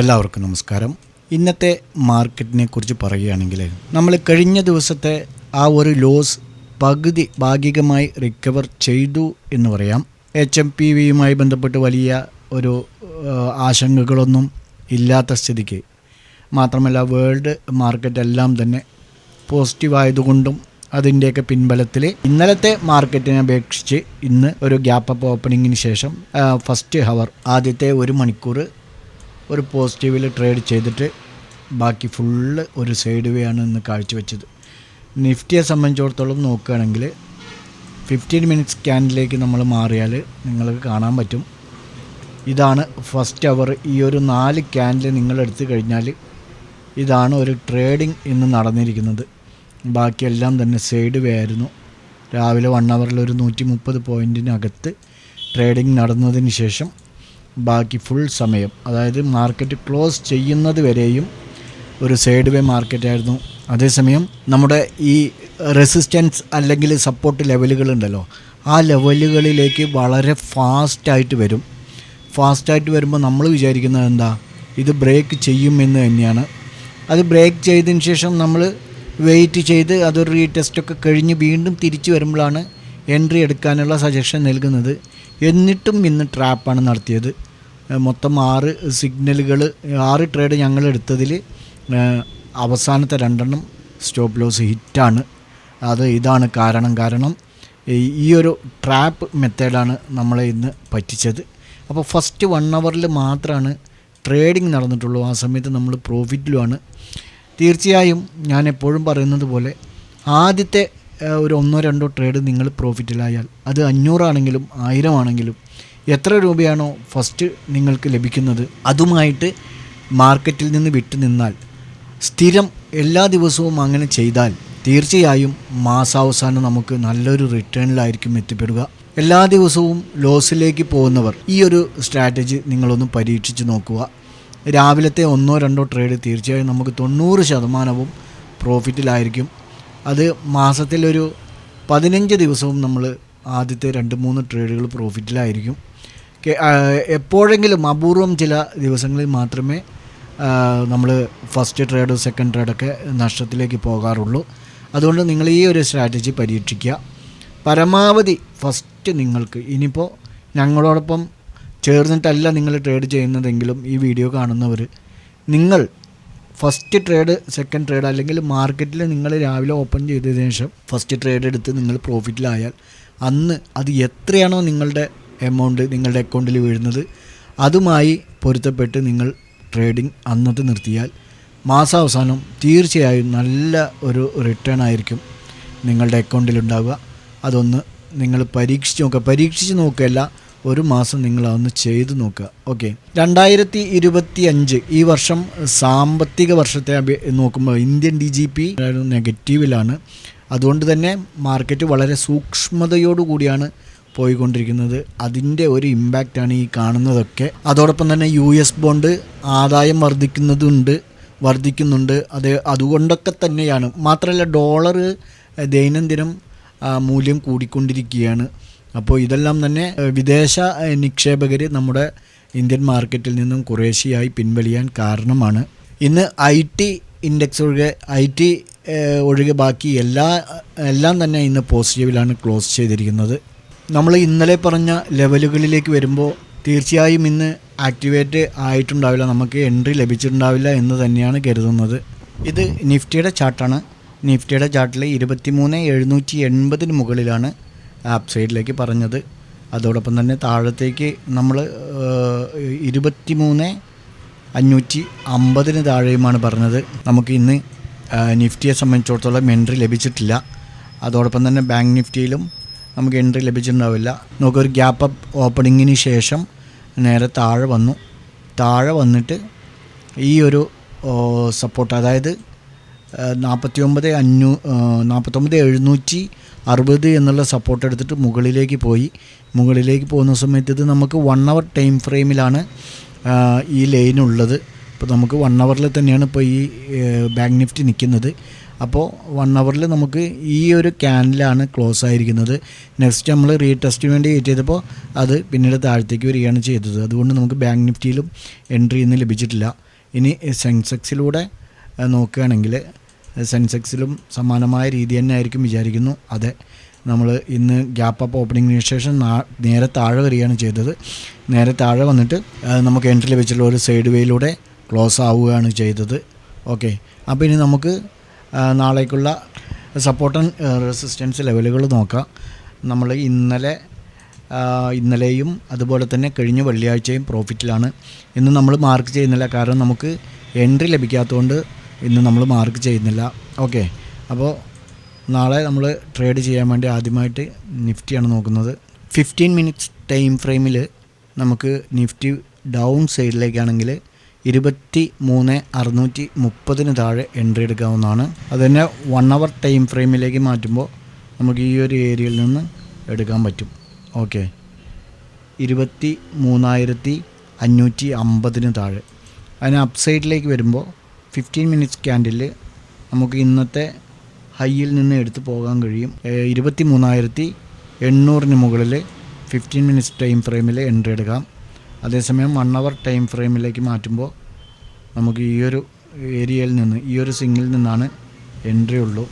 എല്ലാവർക്കും നമസ്കാരം. ഇന്നത്തെ മാർക്കറ്റിനെ കുറിച്ച് പറയുകയാണെങ്കിൽ നമ്മൾ കഴിഞ്ഞ ദിവസത്തെ ആ ഒരു ലോസ് പകുതി ഭാഗികമായി റിക്കവർ ചെയ്തു എന്ന് പറയാം. HMPVയുമായി ബന്ധപ്പെട്ട് വലിയ ഒരു ആശങ്കകളൊന്നും ഇല്ലാത്ത സ്ഥിതിക്ക്, മാത്രമല്ല വേൾഡ് മാർക്കറ്റ് എല്ലാം തന്നെ പോസിറ്റീവായതുകൊണ്ടും അതിൻ്റെയൊക്കെ പിൻബലത്തിൽ ഇന്നലത്തെ മാർക്കറ്റിനെ അപേക്ഷിച്ച് ഇന്ന് ഒരു ഗ്യാപ്പ് അപ്പ് ഓപ്പണിങ്ങിന് ശേഷം ഫസ്റ്റ് ഹവർ ആദ്യത്തെ ഒരു മണിക്കൂർ ഒരു പോസിറ്റീവിൽ ട്രേഡ് ചെയ്തിട്ട് ബാക്കി ഫുള്ള് ഒരു സൈഡ് വേ ആണ് ഇന്ന് കാഴ്ചവെച്ചത്. നിഫ്റ്റിയെ സംബന്ധിച്ചിടത്തോളം നോക്കുകയാണെങ്കിൽ 15 മിനിറ്റ്സ് സ്കാനിലേക്ക് നമ്മൾ മാറിയാൽ നിങ്ങൾക്ക് കാണാൻ പറ്റും. ഇതാണ് ഫസ്റ്റ് അവർ. ഈ ഒരു 4 ക്യാൻഡിൽ നിങ്ങൾ എടുത്തു കഴിഞ്ഞാൽ ഇതാണ് ഒരു ട്രേഡിംഗ് ഇന്ന് നടന്നിരിക്കുന്നത്. ബാക്കിയെല്ലാം തന്നെ സൈഡ് വേ ആയിരുന്നു. രാവിലെ 1 അവറിൽ ഒരു 130 പോയിൻറ്റിനകത്ത് ട്രേഡിംഗ് നടന്നതിന് ശേഷം ബാക്കി ഫുൾ സമയം, അതായത് മാർക്കറ്റ് ക്ലോസ് ചെയ്യുന്നത് വരെയും ഒരു സൈഡ് വേ മാർക്കറ്റായിരുന്നു. അതേസമയം നമ്മുടെ ഈ റെസിസ്റ്റൻസ് അല്ലെങ്കിൽ സപ്പോർട്ട് ലെവലുകളുണ്ടല്ലോ, ആ ലെവലുകളിലേക്ക് വളരെ ഫാസ്റ്റായിട്ട് വരും. ഫാസ്റ്റായിട്ട് വരുമ്പോൾ നമ്മൾ വിചാരിക്കുന്നത് എന്താ, ഇത് ബ്രേക്ക് ചെയ്യുമെന്ന് തന്നെയാണ്. അത് ബ്രേക്ക് ചെയ്തതിന് ശേഷം നമ്മൾ വെയിറ്റ് ചെയ്ത് അതൊരു റീടെസ്റ്റൊക്കെ കഴിഞ്ഞ് വീണ്ടും തിരിച്ചു വരുമ്പോഴാണ് എൻട്രി എടുക്കാനുള്ള സജഷൻ നൽകുന്നത്. എന്നിട്ടും ഇന്ന് ട്രാപ്പാണ് നടത്തിയത്. മൊത്തം 6 സിഗ്നലുകൾ, 6 ട്രേഡ് ഞങ്ങൾ എടുത്തതിൽ അവസാനത്തെ 2 സ്റ്റോപ്പ് ലോസ് ഹിറ്റാണ്. ഇതാണ് കാരണം ഈ ഒരു ട്രാപ്പ് മെത്തേഡാണ് നമ്മളെ ഇന്ന് പറ്റിച്ചത്. അപ്പോൾ ഫസ്റ്റ് 1 അവറിൽ മാത്രമാണ് ട്രേഡിംഗ് നടന്നിട്ടുള്ളൂ. ആ സമയത്ത് നമ്മൾ പ്രോഫിറ്റിലുമാണ്. തീർച്ചയായും ഞാൻ എപ്പോഴും പറയുന്നത് പോലെ ആദ്യത്തെ ഒരു 1-2 ട്രേഡ് നിങ്ങൾ പ്രോഫിറ്റിലായാൽ അത് 500 ആണെങ്കിലും 1000 ആണെങ്കിലും എത്ര രൂപയാണോ ഫസ്റ്റ് നിങ്ങൾക്ക് ലഭിക്കുന്നത് അതുമായിട്ട് മാർക്കറ്റിൽ നിന്ന് വിട്ടു നിന്നാൽ, സ്ഥിരം എല്ലാ ദിവസവും അങ്ങനെ ചെയ്താൽ തീർച്ചയായും മാസാവസാനം നമുക്ക് നല്ലൊരു റിട്ടേണിലായിരിക്കും എത്തിപ്പെടുക. എല്ലാ ദിവസവും ലോസിലേക്ക് പോകുന്നവർ ഈ ഒരു സ്ട്രാറ്റജി നിങ്ങളൊന്ന് പരീക്ഷിച്ച് നോക്കുക. രാവിലത്തെ 1-2 ട്രേഡ് തീർച്ചയായും നമുക്ക് 90% പ്രോഫിറ്റിലായിരിക്കും. അത് മാസത്തിലൊരു 15 ദിവസവും നമ്മൾ ആദ്യത്തെ 2-3 ട്രേഡുകൾ പ്രോഫിറ്റിലായിരിക്കും. എപ്പോഴെങ്കിലും അപൂർവം ചില ദിവസങ്ങളിൽ മാത്രമേ നമ്മൾ ഫസ്റ്റ് ട്രേഡ് സെക്കൻഡ് ട്രേഡൊക്കെ നഷ്ടത്തിലേക്ക് പോകാറുള്ളൂ. അതുകൊണ്ട് നിങ്ങൾ ഈ ഒരു സ്ട്രാറ്റജി പരീക്ഷിക്കുക. പരമാവധി ഫസ്റ്റ് നിങ്ങൾക്ക്, ഇനിയിപ്പോൾ ഞങ്ങളോടൊപ്പം ചേർന്നിട്ടല്ല നിങ്ങൾ ട്രേഡ് ചെയ്യുന്നതെങ്കിലും ഈ വീഡിയോ കാണുന്നവർ, നിങ്ങൾ ഫസ്റ്റ് ട്രേഡ് സെക്കൻഡ് ട്രേഡ് അല്ലെങ്കിൽ മാർക്കറ്റിൽ നിങ്ങൾ രാവിലെ ഓപ്പൺ ചെയ്തതിന് ശേഷം ഫസ്റ്റ് ട്രേഡ് എടുത്ത് നിങ്ങൾ പ്രോഫിറ്റിലായാൽ അന്ന് അത് എത്രയാണോ നിങ്ങളുടെ എമൗണ്ട് നിങ്ങളുടെ അക്കൗണ്ടിൽ വീഴുന്നത് അതുമായി പൊരുത്തപ്പെട്ട് നിങ്ങൾ ട്രേഡിംഗ് അന്നത്തെ നിർത്തിയാൽ മാസാവസാനം തീർച്ചയായും നല്ല ഒരു റിട്ടേൺ ആയിരിക്കും നിങ്ങളുടെ അക്കൗണ്ടിലുണ്ടാവുക. അതൊന്ന് നിങ്ങൾ പരീക്ഷിച്ച് നോക്കുകയല്ല, ഒരു മാസം നിങ്ങൾ അതൊന്ന് ചെയ്ത് നോക്കുക. ഓക്കെ, 2025 ഈ വർഷം സാമ്പത്തിക വർഷത്തെ നോക്കുമ്പോൾ ഇന്ത്യൻ DGP നെഗറ്റീവിലാണ്. അതുകൊണ്ട് തന്നെ മാർക്കറ്റ് വളരെ സൂക്ഷ്മതയോടുകൂടിയാണ് പോയിക്കൊണ്ടിരിക്കുന്നത്. അതിൻ്റെ ഒരു ഇമ്പാക്റ്റാണ് ഈ കാണുന്നതൊക്കെ. അതോടൊപ്പം തന്നെ US ബോണ്ട് ആദായം വർദ്ധിക്കുന്നുണ്ട്. അതുകൊണ്ടൊക്കെ തന്നെയാണ്. മാത്രമല്ല ഡോളർ ദൈനംദിനം മൂല്യം കൂടിക്കൊണ്ടിരിക്കുകയാണ്. അപ്പോൾ ഇതെല്ലാം തന്നെ വിദേശ നിക്ഷേപകർ നമ്മുടെ ഇന്ത്യൻ മാർക്കറ്റിൽ നിന്നും കുറേശ്ശെയായി പിൻവലിയാൻ കാരണമാണ്. ഇന്ന് IT ഇൻഡെക്സ് ഒഴികെ ബാക്കി എല്ലാം തന്നെ ഇന്ന് പോസിറ്റീവിലാണ് ക്ലോസ് ചെയ്തിരിക്കുന്നത്. നമ്മൾ ഇന്നലെ പറഞ്ഞ ലെവലുകളിലേക്ക് വരുമ്പോൾ തീർച്ചയായും ഇന്ന് ആക്ടിവേറ്റ് ആയിട്ടുണ്ടാവില്ല, നമുക്ക് എൻട്രി ലഭിച്ചിട്ടുണ്ടാവില്ല എന്ന് തന്നെയാണ് കരുതുന്നത്. ഇത് നിഫ്റ്റിയുടെ ചാർട്ടാണ്. നിഫ്റ്റിയുടെ ചാർട്ടിൽ 23,780 മുകളിലാണ് ആപ്പ് സൈഡിലേക്ക് പറഞ്ഞത്. അതോടൊപ്പം തന്നെ താഴത്തേക്ക് നമ്മൾ 23,550 താഴെയുമാണ് പറഞ്ഞത്. നമുക്ക് ഇന്ന് നിഫ്റ്റിയെ സംബന്ധിച്ചിടത്തോളം എൻട്രി ലഭിച്ചിട്ടില്ല. അതോടൊപ്പം തന്നെ ബാങ്ക് നിഫ്റ്റിയിലും നമുക്ക് എൻട്രി ലഭിച്ചിട്ടുണ്ടാവില്ല. നമുക്കൊരു ഗ്യാപ്പ് അപ്പ് ഓപ്പണിങ്ങിന് ശേഷം നേരെ താഴെ വന്നിട്ട് ഈ ഒരു സപ്പോർട്ട്, അതായത് 49,760 എന്നുള്ള സപ്പോർട്ട് എടുത്തിട്ട് മുകളിലേക്ക് പോകുന്ന സമയത്ത് ഇത് നമുക്ക് 1 അവർ ടൈം ഫ്രെയിമിലാണ് ഈ ലൈനുള്ളത്. ഇപ്പോൾ നമുക്ക് 1 അവറിൽ തന്നെയാണ് ഇപ്പോൾ ഈ ബാങ്ക് നിഫ്റ്റി നിൽക്കുന്നത്. അപ്പോൾ 1 ഹവറിൽ നമുക്ക് ഈ ഒരു ക്യാൻഡിലാണ് ക്ലോസ് ആയിരിക്കുന്നത്. നെക്സ്റ്റ് നമ്മൾ റീടെസ്റ്റിന് വേണ്ടി വെയിറ്റ് ചെയ്തപ്പോൾ അത് പിന്നീട് താഴത്തേക്ക് വരികയാണ് ചെയ്തത്. അതുകൊണ്ട് നമുക്ക് ബാങ്ക് നിഫ്റ്റിയിലും എൻട്രി ഇന്ന് ലഭിച്ചിട്ടില്ല. ഇനി സെൻസെക്സിലൂടെ നോക്കുകയാണെങ്കിൽ സെൻസെക്സിലും സമാനമായ രീതി തന്നെ ആയിരിക്കും വിചാരിക്കുന്നു. അതെ, നമ്മൾ ഇന്ന് ഗ്യാപ്പ് അപ്പ് ഓപ്പണിങ്ങിന് ശേഷം നേരെ താഴെ വരികയാണ് ചെയ്തത്. നേരെ താഴെ വന്നിട്ട് നമുക്ക് എൻട്രി ലഭിച്ചിട്ടുള്ള ഒരു സൈഡ് വേയിലൂടെ ക്ലോസ് ആവുകയാണ് ചെയ്തത്. ഓക്കെ, അപ്പോൾ ഇനി നമുക്ക് നാളേക്കുള്ള സപ്പോർട്ട് ആൻഡ് റെസിസ്റ്റൻസ് ലെവലുകൾ നോക്കാം. നമ്മൾ ഇന്നലെയും അതുപോലെ തന്നെ കഴിഞ്ഞ വെള്ളിയാഴ്ചയും പ്രോഫിറ്റിലാണ്. ഇന്ന് നമ്മൾ മാർക്ക് ചെയ്യുന്നില്ല, കാരണം നമുക്ക് എൻട്രി ലഭിക്കാത്തതുകൊണ്ട് ഇന്ന് നമ്മൾ മാർക്ക് ചെയ്യുന്നില്ല. ഓക്കെ, അപ്പോൾ നാളെ നമ്മൾ ട്രേഡ് ചെയ്യാൻ വേണ്ടി ആദ്യമായിട്ട് നിഫ്റ്റിയാണ് നോക്കുന്നത്. 15 മിനിറ്റ്സ് ടൈം ഫ്രെയിമിൽ നമുക്ക് നിഫ്റ്റി ഡൗൺ സൈഡിലേക്കാണെങ്കിൽ 23,630 താഴെ എൻട്രി എടുക്കാവുന്നതാണ്. അതുതന്നെ 1 അവർ ടൈം ഫ്രെയിമിലേക്ക് മാറ്റുമ്പോൾ നമുക്ക് ഈ ഒരു ഏരിയയിൽ നിന്ന് എടുക്കാൻ പറ്റും. ഓക്കെ, 23,550 താഴെ. അതിന് അപ്സൈഡിലേക്ക് വരുമ്പോൾ 15 മിനിറ്റ്സ് ക്യാൻഡിൽ നമുക്ക് ഇന്നത്തെ ഹൈയിൽ നിന്ന് എടുത്ത് പോകാൻ കഴിയും. 23,800 മുകളിൽ 15 മിനിറ്റ്സ് ടൈം ഫ്രെയിമിൽ എൻട്രി എടുക്കാം. അതേസമയം 1 അവർ ടൈം ഫ്രെയിമിലേക്ക് മാറ്റുമ്പോൾ നമുക്ക് ഈ ഒരു ഏരിയയിൽ നിന്ന്, ഈ ഒരു സിംഗിൽ നിന്നാണ് എൻട്രി ഉള്ളൂ.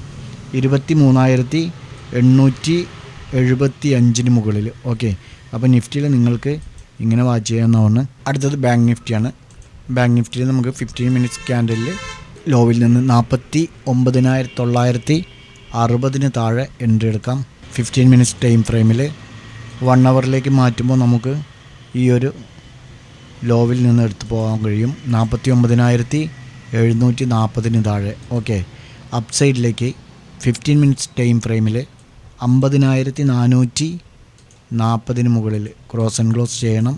23,875 മുകളിൽ. ഓക്കെ, അപ്പോൾ നിഫ്റ്റിയിൽ നിങ്ങൾക്ക് ഇങ്ങനെ വാച്ച് ചെയ്യാവുന്നതാണ്. അടുത്തത് ബാങ്ക് നിഫ്റ്റിയാണ്. ബാങ്ക് നിഫ്റ്റിയിൽ നമുക്ക് 15 മിനിറ്റ്സ് ക്യാൻഡലിൽ ലോവിൽ നിന്ന് 49,960 താഴെ എൻട്രി എടുക്കാം. 15 മിനിറ്റ്സ് ടൈം ഫ്രെയിമിൽ 1 അവറിലേക്ക് മാറ്റുമ്പോൾ നമുക്ക് ഈ ഒരു ലോവിൽ നിന്ന് എടുത്തു പോകാൻ കഴിയും. 49,740 താഴെ. ഓക്കെ, അപ്സൈഡിലേക്ക് 15 മിനിറ്റ്സ് ടൈം ഫ്രെയിമിൽ 50,440 മുകളിൽ ക്രോസ് ആൻഡ് ക്ലോസ് ചെയ്യണം.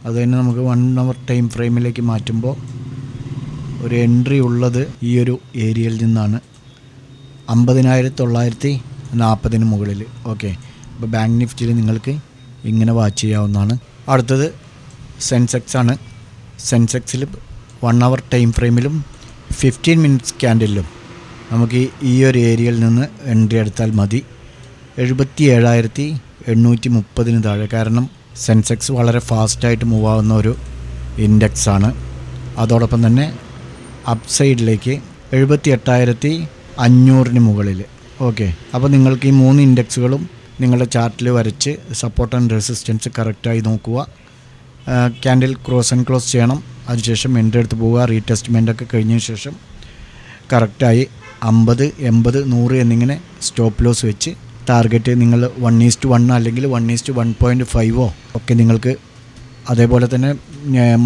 അതുതന്നെ നമുക്ക് 1 അവർ ടൈം ഫ്രെയിമിലേക്ക് മാറ്റുമ്പോൾ ഒരു എൻട്രി ഉള്ളത് ഈ ഒരു ഏരിയയിൽ നിന്നാണ്, 50,940 മുകളിൽ. ഓക്കെ, അപ്പോൾ ബാങ്ക് നിഫ്റ്റിയിൽ നിങ്ങൾക്ക് ഇങ്ങനെ വാച്ച് ചെയ്യാവുന്നതാണ്. അടുത്തത് സെൻസെക്സ് ആണ്. സെൻസെക്സിൽ 1 അവർ ടൈം ഫ്രെയിമിലും 15 മിനിറ്റ്സ് ക്യാൻഡിലും നമുക്ക് ഈ ഒരു ഏരിയയിൽ നിന്ന് എൻട്രി എടുത്താൽ മതി. 77,830 താഴെ. കാരണം സെൻസെക്സ് വളരെ ഫാസ്റ്റായിട്ട് മൂവ് ആവുന്ന ഒരു ഇൻഡെക്സാണ്. അതോടൊപ്പം തന്നെ അപ്സൈഡിലേക്ക് 78,500 മുകളിൽ. ഓക്കെ, അപ്പോൾ നിങ്ങൾക്ക് ഈ 3 ഇൻഡെക്സുകളും നിങ്ങളുടെ ചാർട്ടിൽ വരച്ച് സപ്പോർട്ട് ആൻഡ് റെസിസ്റ്റൻസ് കറക്റ്റായി നോക്കുക. ക്യാൻഡിൽ ക്രോസ് ആൻഡ് ക്ലോസ് ചെയ്യണം. അതിനുശേഷം എൻട്രി എടുത്ത് പോവുക. റീടെസ്റ്റ്മെൻ്റൊക്കെ കഴിഞ്ഞതിന് ശേഷം കറക്റ്റായി 50, 80, 100 എന്നിങ്ങനെ സ്റ്റോപ്പ് ലോസ് വെച്ച് ടാർഗറ്റ് നിങ്ങൾ 1:1 അല്ലെങ്കിൽ 1:1.5 ഒക്കെ നിങ്ങൾക്ക്, അതേപോലെ തന്നെ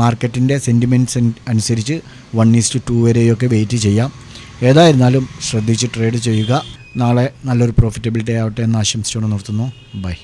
മാർക്കറ്റിൻ്റെ സെൻറ്റിമെൻറ്റ്സ് അനുസരിച്ച് 1:2 വരെയൊക്കെ വെയിറ്റ് ചെയ്യാം. ഏതായിരുന്നാലും ശ്രദ്ധിച്ച് ട്രേഡ് ചെയ്യുക. നാളെ നല്ലൊരു പ്രോഫിറ്റബിലിറ്റി ആവട്ടെ എന്ന് ആശംസിച്ചുകൊണ്ട് നിർത്തുന്നു. ബൈ.